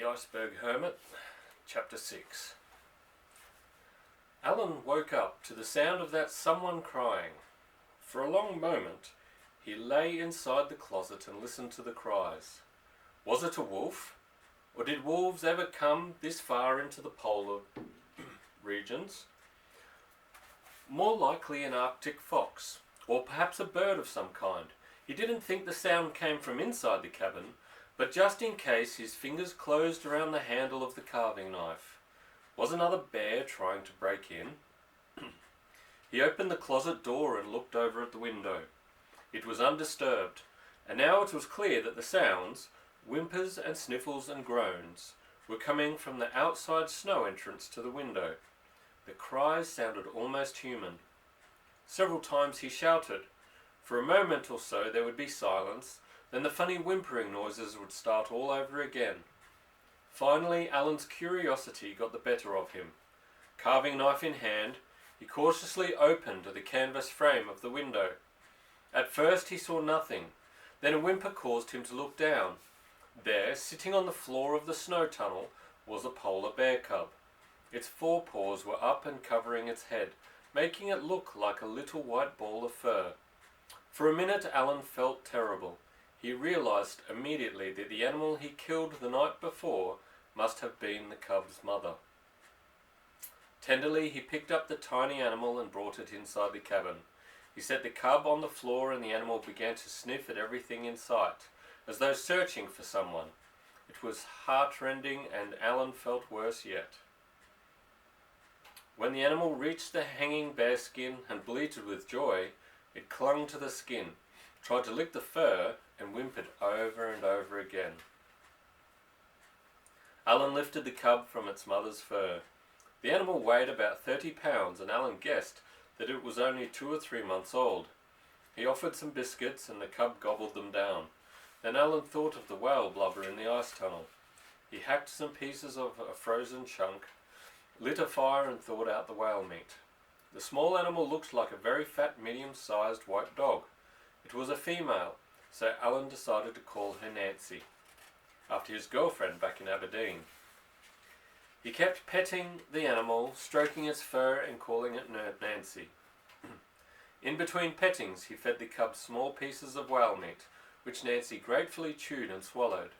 The Iceberg Hermit, Chapter 6. Alan woke up to the sound of that someone crying. For a long moment he lay inside the closet and listened to the cries. Was it a wolf? Or did wolves ever come this far into the polar regions? More likely an Arctic fox, or perhaps a bird of some kind. He didn't think the sound came from inside the cabin, but just in case his fingers closed around the handle of the carving knife. Was another bear trying to break in? He opened the closet door and looked over at the window. It was undisturbed, and now it was clear that the sounds, whimpers and sniffles and groans, were coming from the outside snow entrance to the window. The cries sounded almost human. Several times he shouted. For a moment or so there would be silence, then the funny whimpering noises would start all over again. Finally, Alan's curiosity got the better of him. Carving knife in hand, he cautiously opened the canvas frame of the window. At first he saw nothing. Then a whimper caused him to look down. There, sitting on the floor of the snow tunnel, was a polar bear cub. Its forepaws were up and covering its head, making it look like a little white ball of fur. For a minute Alan felt terrible. He realized immediately that the animal he killed the night before must have been the cub's mother. Tenderly he picked up the tiny animal and brought it inside the cabin. He set the cub on the floor and the animal began to sniff at everything in sight, as though searching for someone. It was heartrending, and Alan felt worse yet. When the animal reached the hanging bearskin and bleated with joy, it clung to the skin, tried to lick the fur, and whimpered over and over again. Alan lifted the cub from its mother's fur. The animal weighed about 30 pounds, and Alan guessed that it was only 2 or 3 months old. He offered some biscuits, and the cub gobbled them down. Then Alan thought of the whale blubber in the ice tunnel. He hacked some pieces of a frozen chunk, lit a fire, and thawed out the whale meat. The small animal looked like a very fat, medium-sized white dog. It was a female, so Alan decided to call her Nancy, after his girlfriend back in Aberdeen. He kept petting the animal, stroking its fur and calling it Nancy. In between pettings he fed the cub small pieces of whale meat, which Nancy gratefully chewed and swallowed.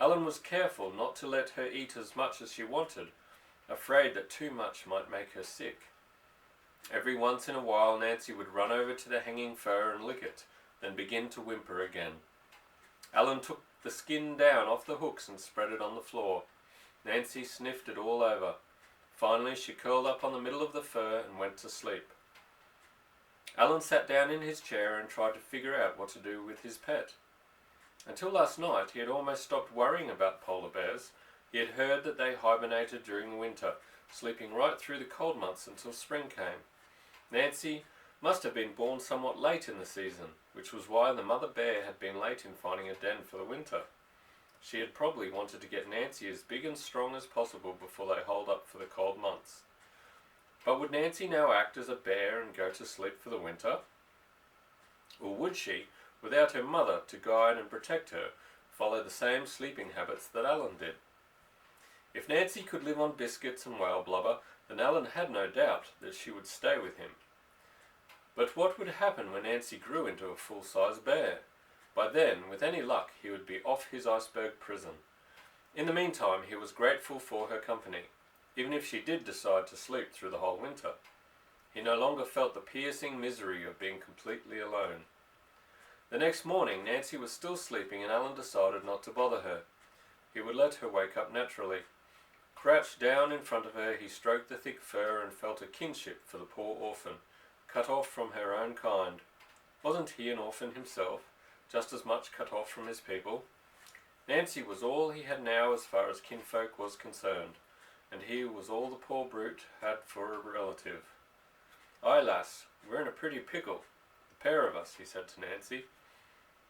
Alan was careful not to let her eat as much as she wanted, afraid that too much might make her sick. Every once in a while Nancy would run over to the hanging fur and lick it, then begin to whimper again. Alan took the skin down off the hooks and spread it on the floor. Nancy sniffed it all over. Finally she curled up on the middle of the fur and went to sleep. Alan sat down in his chair and tried to figure out what to do with his pet. Until last night he had almost stopped worrying about polar bears. He had heard that they hibernated during the winter, sleeping right through the cold months until spring came. Nancy must have been born somewhat late in the season, which was why the mother bear had been late in finding a den for the winter. She had probably wanted to get Nancy as big and strong as possible before they holed up for the cold months. But would Nancy now act as a bear and go to sleep for the winter? Or would she, without her mother to guide and protect her, follow the same sleeping habits that Alan did? If Nancy could live on biscuits and whale blubber, then Alan had no doubt that she would stay with him. But what would happen when Nancy grew into a full-size bear? By then, with any luck, he would be off his iceberg prison. In the meantime, he was grateful for her company, even if she did decide to sleep through the whole winter. He no longer felt the piercing misery of being completely alone. The next morning, Nancy was still sleeping and Alan decided not to bother her. He would let her wake up naturally. Crouched down in front of her, he stroked the thick fur and felt a kinship for the poor orphan, cut off from her own kind. Wasn't he an orphan himself, just as much cut off from his people? Nancy was all he had now as far as kinfolk was concerned, and he was all the poor brute had for a relative. "Aye, lass, we're in a pretty pickle, the pair of us," he said to Nancy.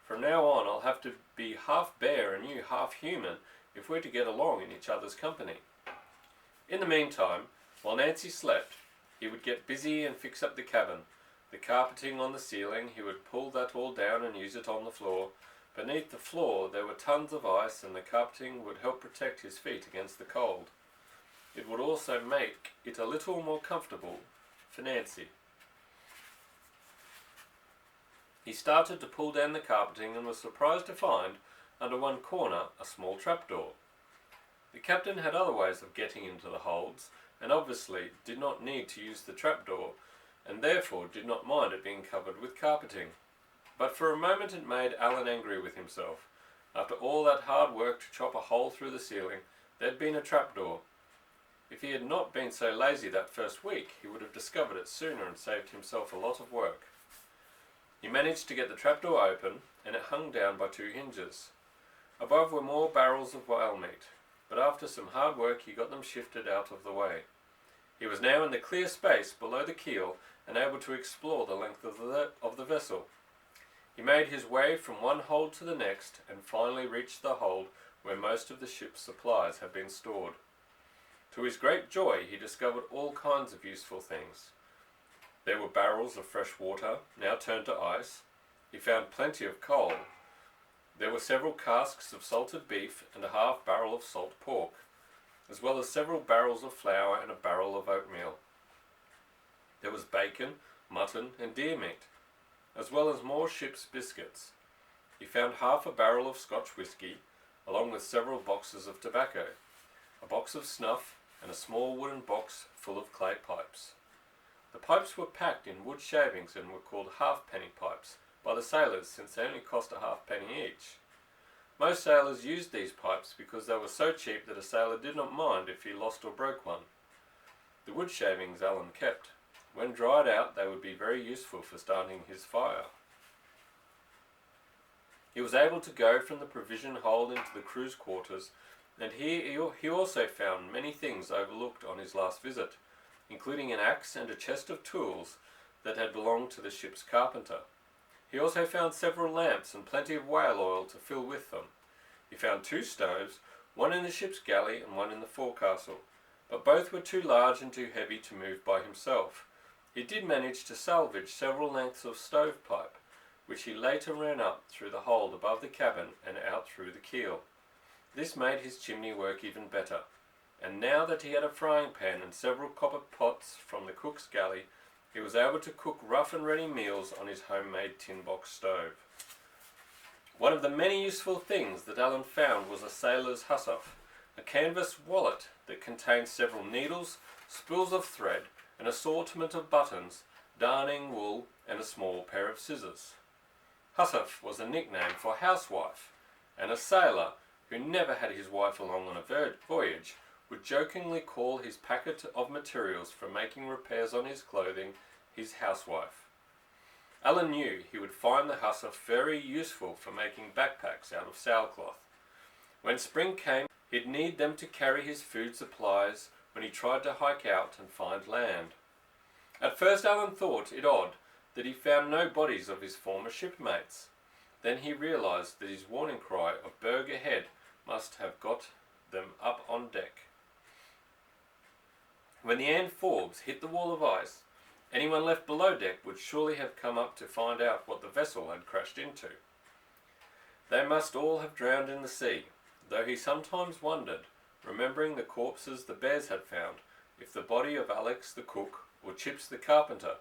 "From now on I'll have to be half bear and you half human if we're to get along in each other's company." In the meantime, while Nancy slept, he would get busy and fix up the cabin. The carpeting on the ceiling, he would pull that all down and use it on the floor. Beneath the floor there were tons of ice, and the carpeting would help protect his feet against the cold. It would also make it a little more comfortable for Nancy. He started to pull down the carpeting and was surprised to find, under one corner, a small trapdoor. The captain had other ways of getting into the holds, and obviously did not need to use the trapdoor, and therefore did not mind it being covered with carpeting. But for a moment it made Alan angry with himself. After all that hard work to chop a hole through the ceiling, there had been a trapdoor. If he had not been so lazy that first week, he would have discovered it sooner and saved himself a lot of work. He managed to get the trapdoor open, and it hung down by 2 hinges. Above were more barrels of whale meat, but after some hard work he got them shifted out of the way. He was now in the clear space below the keel and able to explore the length of the vessel. He made his way from one hold to the next and finally reached the hold where most of the ship's supplies had been stored. To his great joy he discovered all kinds of useful things. There were barrels of fresh water, now turned to ice. He found plenty of coal. There were several casks of salted beef and a half barrel of salt pork, as well as several barrels of flour and a barrel of oatmeal. There was bacon, mutton and deer meat, as well as more ship's biscuits. He found half a barrel of Scotch whisky, along with several boxes of tobacco, a box of snuff and a small wooden box full of clay pipes. The pipes were packed in wood shavings and were called halfpenny pipes by the sailors, since they only cost a halfpenny each. Most sailors used these pipes because they were so cheap that a sailor did not mind if he lost or broke one. The wood shavings Alan kept. When dried out, they would be very useful for starting his fire. He was able to go from the provision hold into the crew's quarters, and here he also found many things overlooked on his last visit, including an axe and a chest of tools that had belonged to the ship's carpenter. He also found several lamps and plenty of whale oil to fill with them. He found 2 stoves, one in the ship's galley and one in the forecastle, but both were too large and too heavy to move by himself. He did manage to salvage several lengths of stovepipe, which he later ran up through the hold above the cabin and out through the keel. This made his chimney work even better, and now that he had a frying pan and several copper pots from the cook's galley, he was able to cook rough and ready meals on his homemade tin box stove. One of the many useful things that Alan found was a sailor's hussaf, a canvas wallet that contained several needles, spools of thread, an assortment of buttons, darning wool, and a small pair of scissors. Hussaf was a nickname for housewife, and a sailor who never had his wife along on a voyage would jokingly call his packet of materials for making repairs on his clothing his housewife. Alan knew he would find the hussaf very useful for making backpacks out of sailcloth. When spring came, he'd need them to carry his food supplies when he tried to hike out and find land. At first Alan thought it odd that he found no bodies of his former shipmates. Then he realized that his warning cry of "berg ahead" must have got them up on deck. When the Ann Forbes hit the wall of ice, anyone left below deck would surely have come up to find out what the vessel had crashed into. They must all have drowned in the sea, though he sometimes wondered, remembering the corpses the bears had found, if the body of Alex the cook, or Chips the carpenter,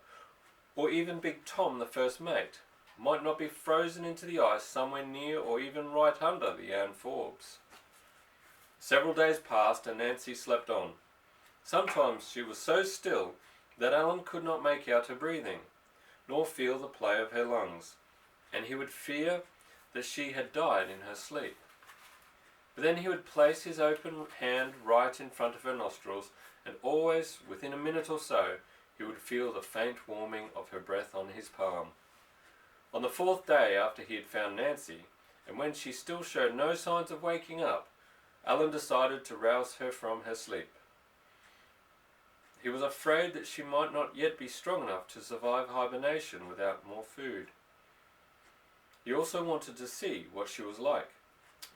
or even Big Tom the first mate, might not be frozen into the ice somewhere near or even right under the Ann Forbes. Several days passed and Nancy slept on. Sometimes she was so still that Alan could not make out her breathing, nor feel the play of her lungs, and he would fear that she had died in her sleep. But then he would place his open hand right in front of her nostrils, and always, within a minute or so, he would feel the faint warming of her breath on his palm. On the 4th day after he had found Nancy, and when she still showed no signs of waking up, Alan decided to rouse her from her sleep. He was afraid that she might not yet be strong enough to survive hibernation without more food. He also wanted to see what she was like,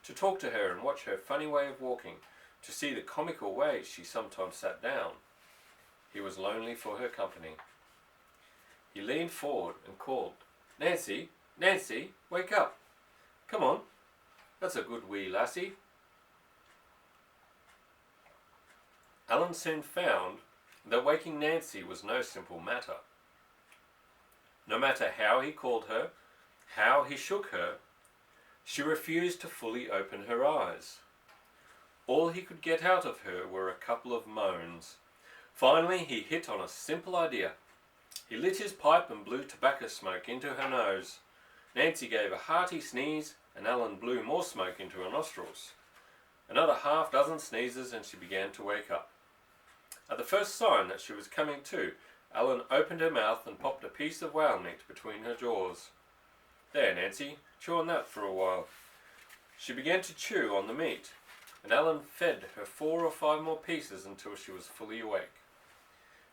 to talk to her and watch her funny way of walking, to see the comical way she sometimes sat down. He was lonely for her company. He leaned forward and called, "Nancy, Nancy, wake up!" Come on, that's a good wee lassie. Alan soon found that waking Nancy was no simple matter. No matter how he called her, how he shook her, she refused to fully open her eyes. All he could get out of her were a couple of moans. Finally, he hit on a simple idea. He lit his pipe and blew tobacco smoke into her nose. Nancy gave a hearty sneeze, and Alan blew more smoke into her nostrils. Another half-dozen sneezes, and she began to wake up. At the first sign that she was coming to, Alan opened her mouth and popped a piece of whale meat between her jaws. There, Nancy, chew on that for a while. She began to chew on the meat, and Alan fed her 4 or 5 more pieces until she was fully awake.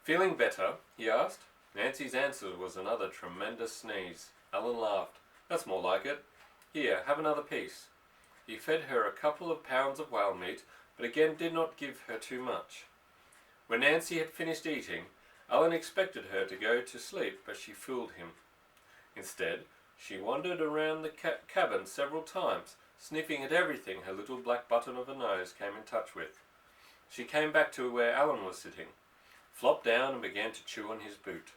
Feeling better? He asked. Nancy's answer was another tremendous sneeze. Alan laughed. That's more like it. Here, have another piece. He fed her a couple of pounds of whale meat, but again did not give her too much. When Nancy had finished eating, Alan expected her to go to sleep, but she fooled him. Instead, she wandered around the cabin several times, sniffing at everything her little black button of a nose came in touch with. She came back to where Alan was sitting, flopped down and began to chew on his boot.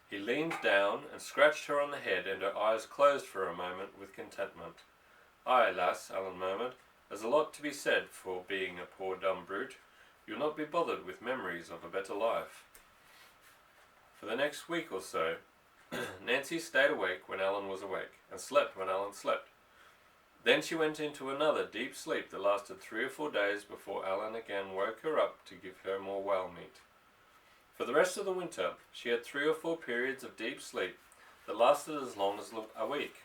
He leaned down and scratched her on the head, and her eyes closed for a moment with contentment. Aye, lass, Alan murmured, there's a lot to be said for being a poor dumb brute. You'll not be bothered with memories of a better life. For the next week or so, Nancy stayed awake when Alan was awake, and slept when Alan slept. Then she went into another deep sleep that lasted 3 or 4 days before Alan again woke her up to give her more whale meat. For the rest of the winter, she had 3 or 4 periods of deep sleep that lasted as long as a week.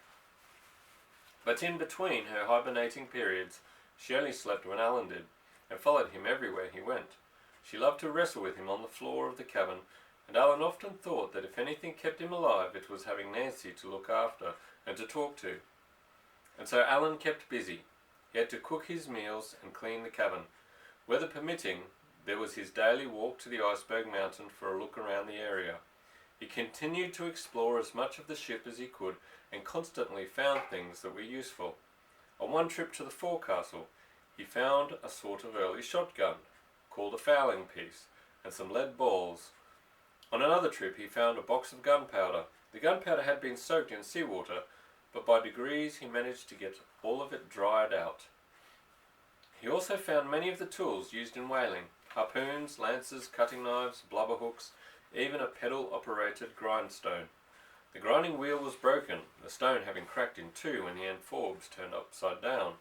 But in between her hibernating periods, she only slept when Alan did, and followed him everywhere he went. She loved to wrestle with him on the floor of the cabin, and Alan often thought that if anything kept him alive, it was having Nancy to look after and to talk to. And so Alan kept busy. He had to cook his meals and clean the cabin. Weather permitting, there was his daily walk to the Iceberg Mountain for a look around the area. He continued to explore as much of the ship as he could, and constantly found things that were useful. On one trip to the forecastle, he found a sort of early shotgun, called a fowling piece, and some lead balls. On another trip he found a box of gunpowder. The gunpowder had been soaked in seawater, but by degrees he managed to get all of it dried out. He also found many of the tools used in whaling: harpoons, lances, cutting knives, blubber hooks, even a pedal-operated grindstone. The grinding wheel was broken, the stone having cracked in 2 when the end forbs turned upside down.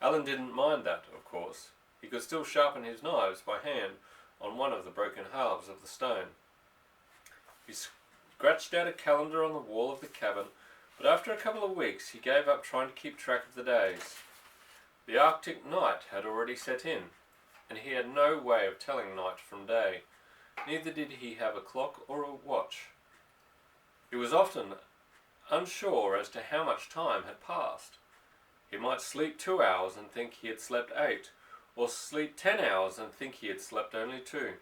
Alan didn't mind that, of course. He could still sharpen his knives by hand on one of the broken halves of the stone. He scratched out a calendar on the wall of the cabin, but after a couple of weeks he gave up trying to keep track of the days. The Arctic night had already set in, and he had no way of telling night from day. Neither did he have a clock or a watch. He was often unsure as to how much time had passed. He might sleep 2 hours and think he had slept 8, or sleep 10 hours and think he had slept only 2.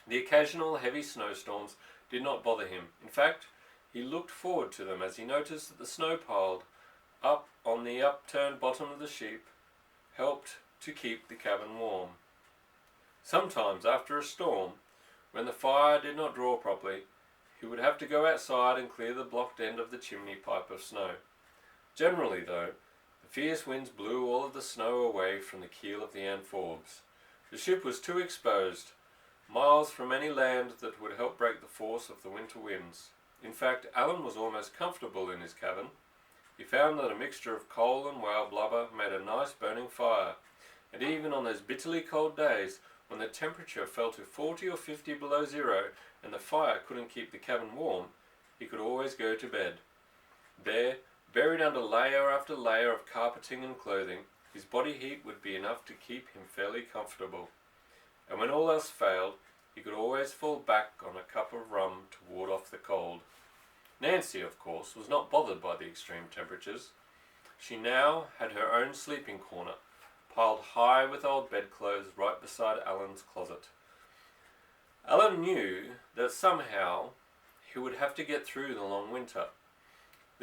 The occasional heavy snowstorms did not bother him. In fact, he looked forward to them as he noticed that the snow piled up on the upturned bottom of the ship helped to keep the cabin warm. Sometimes after a storm, when the fire did not draw properly, he would have to go outside and clear the blocked end of the chimney pipe of snow. Generally, though, the fierce winds blew all of the snow away from the keel of the Forbes. The ship was too exposed, miles from any land that would help break the force of the winter winds. In fact, Alan was almost comfortable in his cabin. He found that a mixture of coal and whale blubber made a nice burning fire, and even on those bitterly cold days, when the temperature fell to 40 or 50 below zero and the fire couldn't keep the cabin warm, he could always go to bed. There, buried under layer after layer of carpeting and clothing, his body heat would be enough to keep him fairly comfortable. And when all else failed, he could always fall back on a cup of rum to ward off the cold. Nancy, of course, was not bothered by the extreme temperatures. She now had her own sleeping corner, piled high with old bedclothes right beside Alan's closet. Alan knew that somehow he would have to get through the long winter.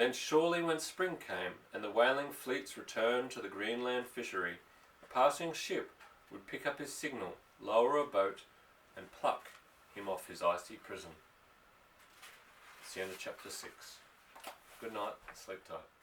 Then surely when spring came, and the whaling fleets returned to the Greenland fishery, a passing ship would pick up his signal, lower a boat, and pluck him off his icy prison. It's the end of chapter 6. Good night, sleep tight.